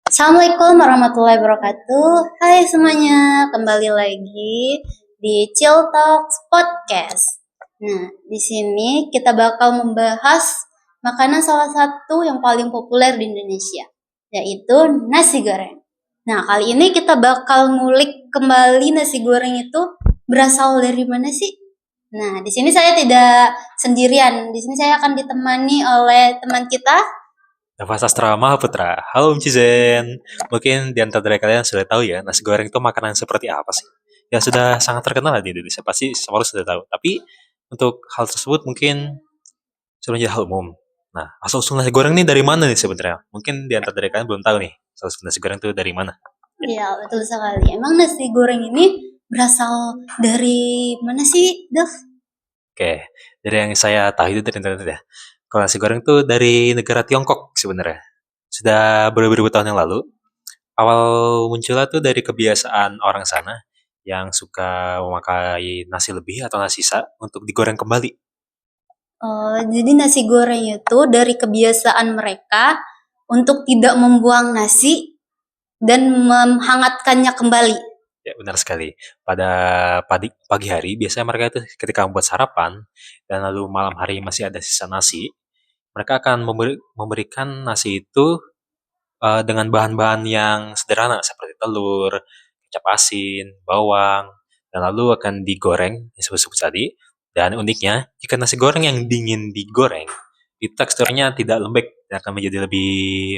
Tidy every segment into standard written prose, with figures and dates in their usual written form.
Assalamualaikum warahmatullahi wabarakatuh. Hai semuanya, kembali lagi di Chill Talks Podcast. Nah, di sini kita bakal membahas makanan salah satu yang paling populer di Indonesia, yaitu nasi goreng. Nah, kali ini kita bakal ngulik kembali nasi goreng itu berasal dari mana sih? Nah, di sini saya tidak sendirian. Di sini saya akan ditemani oleh teman kita. Nova Sastra Mahaputra. Halo Om Cizen. Mungkin di antara dari kalian sudah tahu ya, nasi goreng itu makanan seperti apa sih? Ya sudah sangat terkenal di Indonesia, pasti semua orang sudah tahu. Tapi untuk hal tersebut mungkin sudah menjadi hal umum. Nah, asal-usul nasi goreng ini dari mana nih sebenarnya? Mungkin di antara dari kalian belum tahu nih, asal-usul nasi goreng itu dari mana? Iya, betul sekali. Emang nasi goreng ini berasal dari mana sih, Dev? Oke, dari yang saya tahu itu dari internet ya. Kalau nasi goreng itu dari negara Tiongkok sebenarnya. Sudah beribu-ribu tahun yang lalu, awal munculnya tuh dari kebiasaan orang sana yang suka memakai nasi lebih atau nasi sisa untuk digoreng kembali. Jadi nasi goreng itu dari kebiasaan mereka untuk tidak membuang nasi dan menghangatkannya kembali. Ya, benar sekali. Pada pagi hari, biasanya mereka itu ketika membuat sarapan, dan lalu malam hari masih ada sisa nasi, mereka akan memberikan nasi itu dengan bahan-bahan yang sederhana, seperti telur, kecap asin, bawang, dan lalu akan digoreng, disebut-sebut tadi. Dan uniknya, jika nasi goreng yang dingin digoreng, itu teksturnya tidak lembek, dan akan menjadi lebih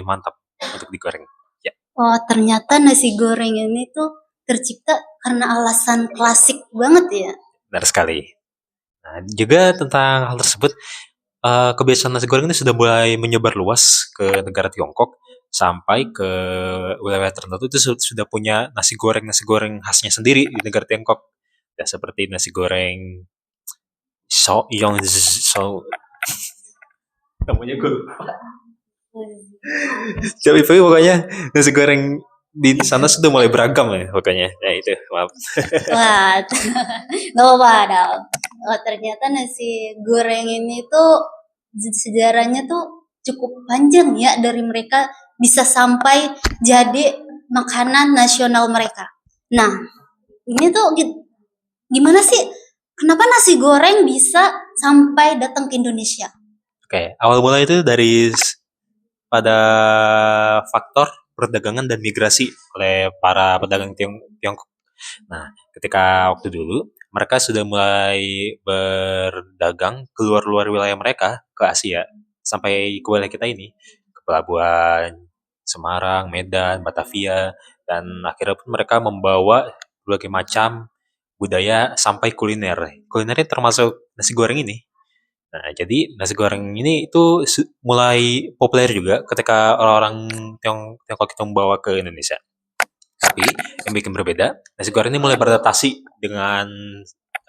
mantap untuk digoreng. Ya, Oh, ternyata nasi goreng ini tuh tercipta karena alasan klasik banget ya. benar sekali. Nah, juga tentang hal tersebut, kebiasaan nasi goreng ini sudah mulai menyebar luas ke negara Tiongkok sampai ke wilayah tertentu itu sudah punya nasi goreng khasnya sendiri di negara Tiongkok. Ya, seperti nasi goreng so namanya gue lupa. Tapi pokoknya nasi goreng di sana sudah mulai beragam ya pokoknya. Ya itu, maaf. Wah, nggak apa-apa, Dal. Oh, ternyata nasi goreng ini tuh sejarahnya tuh cukup panjang ya dari mereka bisa sampai jadi makanan nasional mereka. Nah, ini tuh gimana sih? Kenapa nasi goreng bisa sampai datang ke Indonesia? Oke, awal mula itu dari pada faktor perdagangan dan migrasi oleh para pedagang Tiongkok. Nah, ketika waktu dulu mereka sudah mulai berdagang keluar luar wilayah mereka ke Asia sampai ke wilayah kita ini, ke pelabuhan Semarang, Medan, Batavia, dan akhirnya pun mereka membawa berbagai macam budaya sampai kuliner. Kulinernya termasuk nasi goreng ini. Nah, jadi nasi goreng ini itu mulai populer juga ketika orang-orang Tiongkok itu membawa ke Indonesia. Tapi yang bikin berbeda, nasi goreng ini mulai beradaptasi dengan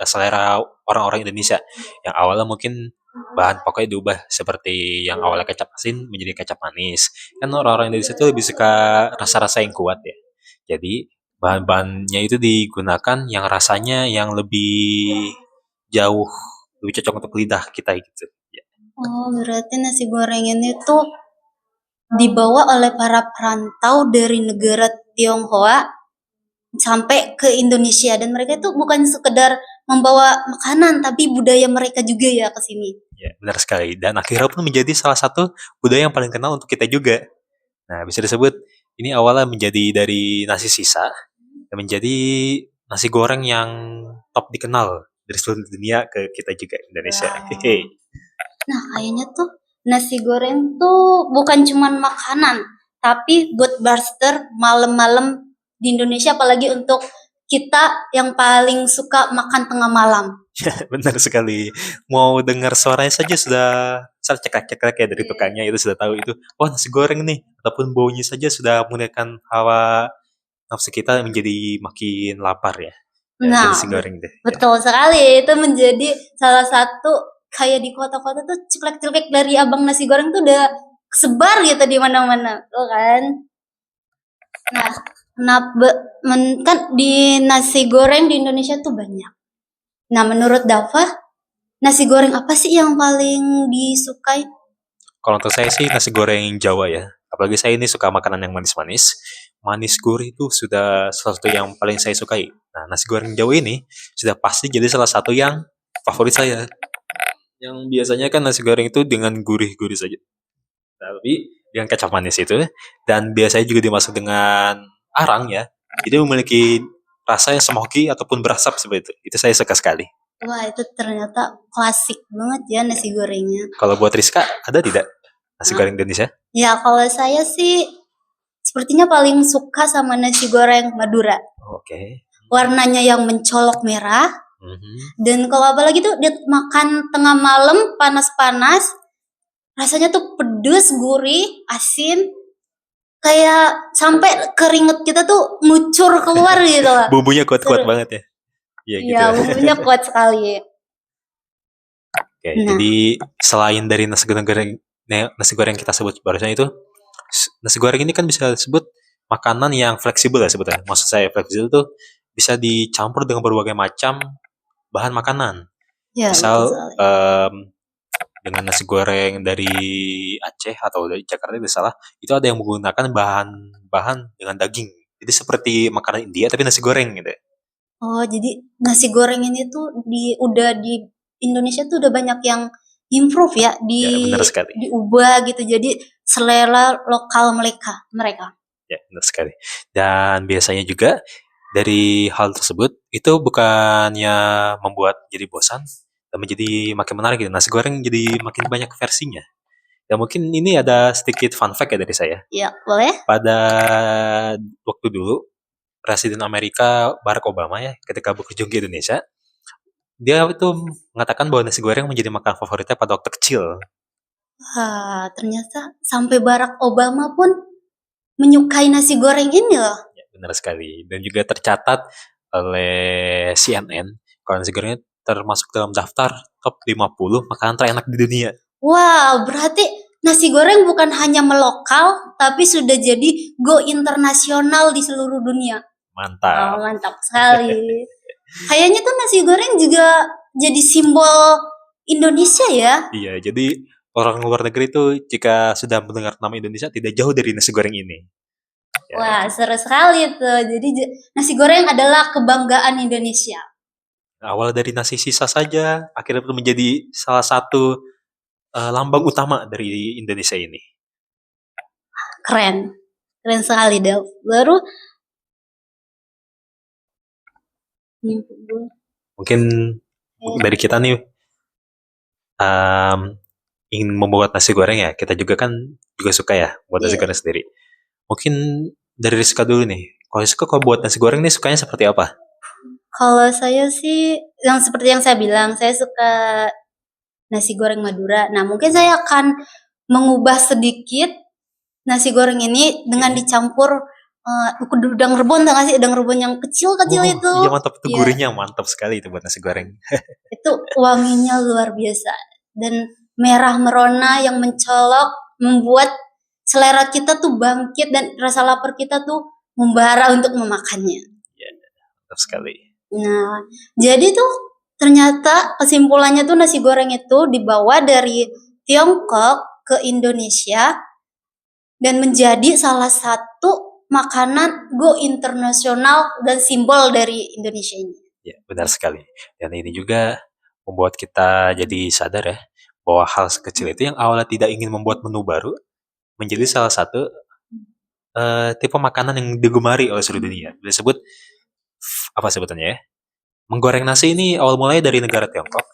selera orang-orang Indonesia yang awalnya mungkin bahan pokoknya diubah seperti yang awalnya kecap asin menjadi kecap manis. Kan orang-orang Indonesia itu lebih suka rasa-rasa yang kuat ya. Jadi bahan-bahannya itu digunakan yang rasanya yang lebih jauh lebih cocok untuk lidah kita gitu. Ya. Oh, berarti nasi goreng ini tuh dibawa oleh para perantau dari negara Tionghoa sampai ke Indonesia dan mereka itu bukan sekedar membawa makanan tapi budaya mereka juga ya ke sini. Ya, benar sekali. Dan akhirnya pun menjadi salah satu budaya yang paling kenal untuk kita juga. Nah, bisa disebut ini awalnya menjadi dari nasi sisa dan menjadi nasi goreng yang top dikenal dari seluruh dunia ke kita juga Indonesia. Hehe. Nah, kayaknya tuh nasi goreng tuh bukan cuman makanan, tapi buat barster malam-malam di Indonesia apalagi untuk kita yang paling suka makan tengah malam. Benar sekali. Mau dengar suaranya saja sudah misal cekrek-cekrek ya dari tukangnya itu sudah tahu itu. Wah, nasi goreng nih. Ataupun baunya saja sudah menggunakan hawa nafsu kita menjadi makin lapar ya. Ya, dari Nah, nasi goreng deh. Ya. betul sekali. Itu menjadi salah satu kayak di kota-kota tuh ceklek-ceklek dari abang nasi goreng tuh udah kesebar gitu di mana-mana, tuh kan? Nah, kan di nasi goreng di Indonesia tuh banyak. Nah, menurut Dava, nasi goreng apa sih yang paling disukai? Kalau untuk saya sih nasi goreng Jawa ya. Apalagi saya ini suka makanan yang manis-manis. Manis gurih itu sudah sesuatu yang paling saya sukai. Nah, nasi goreng Jawa ini sudah pasti jadi salah satu yang favorit saya. Yang biasanya kan nasi goreng itu dengan gurih-gurih saja. Tapi dengan kecap manis itu, dan biasanya juga dimasak dengan arang ya. Jadi memiliki rasa yang smoky ataupun berasap seperti itu. Itu saya suka sekali. Wah, itu ternyata klasik banget ya nasi gorengnya. Kalau buat Rizka, ada tidak nasi Nah, goreng Indonesia? ya kalau saya sih sepertinya paling suka sama nasi goreng Madura. Oke. Warnanya yang mencolok merah. Mhm. Dan kalau apalagi tuh dia makan tengah malam panas-panas, rasanya tuh pedes, gurih, asin, kayak sampai keringet kita tuh ngucur keluar gitu loh. Bumbunya kuat-kuat Seru. banget ya. Iya gitu. Iya, bumbunya kuat sekali. Oke, Nah, jadi selain dari nasi goreng kita sebut barusan itu, nasi goreng ini kan bisa disebut makanan yang fleksibel ya sebetulnya. Maksud saya fleksibel itu bisa dicampur dengan berbagai macam bahan makanan. ya betul Misal sekali. dengan nasi goreng dari Aceh atau dari Jakarta itu salah, itu ada yang menggunakan bahan-bahan dengan daging. Jadi seperti makanan India tapi nasi goreng gitu. Oh, jadi nasi goreng ini tuh udah di Indonesia tuh udah banyak yang improve ya, Ya, benar sekali. diubah gitu. Jadi selera lokal mereka. Ya, benar sekali. Dan biasanya juga dari hal tersebut itu bukannya membuat jadi bosan dan menjadi makin menarik gitu. Nasi goreng jadi makin banyak versinya. Ya mungkin ini ada sedikit fun fact ya dari saya. Ya, boleh? Pada waktu dulu Presiden Amerika Barack Obama ya ketika berkunjung ke Indonesia, dia itu mengatakan bahwa nasi goreng menjadi makanan favoritnya pada waktu kecil. Wah, ternyata sampai Barack Obama pun menyukai nasi goreng ini loh. Ya, benar sekali. Dan juga tercatat oleh CNN kalau nasi goreng termasuk dalam daftar top 50 makanan terenak di dunia. Wah, berarti nasi goreng bukan hanya melokal, tapi sudah jadi go internasional di seluruh dunia. Mantap. Oh, mantap sekali. Kayaknya tuh nasi goreng juga jadi simbol Indonesia ya. Iya, jadi orang luar negeri itu jika sudah mendengar nama Indonesia tidak jauh dari nasi goreng ini. Ya, Wah, seru sekali tuh. Jadi nasi goreng adalah kebanggaan Indonesia. awal dari nasi sisa saja, akhirnya itu menjadi salah satu lambang utama dari Indonesia ini. Keren. Keren sekali, Del. Baru Mungkin dari kita nih em, ingin membuat nasi goreng ya, kita juga kan juga suka ya buat nasi Iya. goreng sendiri. Mungkin dari Rizka dulu nih. Kalau Rizka kalau buat nasi goreng nih sukanya seperti apa? Kalau saya sih yang seperti yang saya bilang, saya suka nasi goreng Madura. Nah, mungkin saya akan mengubah sedikit nasi goreng ini dengan dicampur udang rebon, tau gak sih? Udang rebon yang kecil-kecil Oh, itu. iya mantap itu Iya, gurihnya mantap sekali itu buat nasi goreng. itu wanginya luar biasa. Dan merah merona yang mencolok membuat selera kita tuh bangkit dan rasa lapar kita tuh membara untuk memakannya. Iya, mantap sekali. Nah, jadi tuh ternyata kesimpulannya tuh nasi goreng itu dibawa dari Tiongkok ke Indonesia dan menjadi salah satu makanan go internasional dan simbol dari Indonesia ini. Ya, benar sekali. Dan ini juga membuat kita jadi sadar ya bahwa hal sekecil itu yang awalnya tidak ingin membuat menu baru menjadi salah satu tipe makanan yang digemari oleh seluruh dunia. Disebut apa sebutannya ya? Menggoreng nasi ini awal mulanya dari negara Tiongkok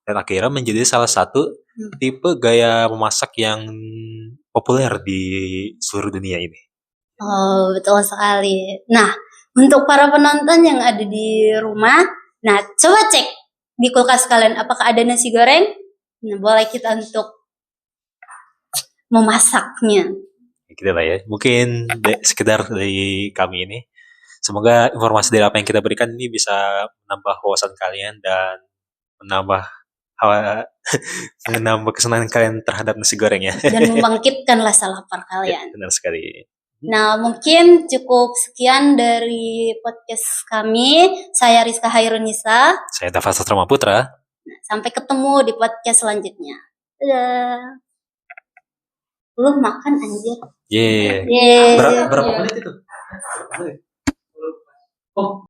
dan akhirnya menjadi salah satu tipe gaya memasak yang populer di seluruh dunia ini. Oh, betul sekali. Nah, untuk para penonton yang ada di rumah, nah coba cek di kulkas kalian apakah ada nasi goreng. Nah, boleh kita untuk memasaknya. Gitu lah ya. Mungkin sekedar dari kami ini. Semoga informasi dari apa yang kita berikan ini bisa menambah wawasan kalian dan menambah hawa- menambah kesenangan kalian terhadap nasi goreng ya. Dan membangkitkan rasa lapar Ya, kalian. benar sekali. Nah, mungkin cukup sekian dari podcast kami. Saya Rizka Hairunisa. Saya Dava Sastrama Putra. Sampai ketemu di podcast selanjutnya. Dadah. Belum makan anjir. Yeay. Yeay. Berapa menit itu? Oh,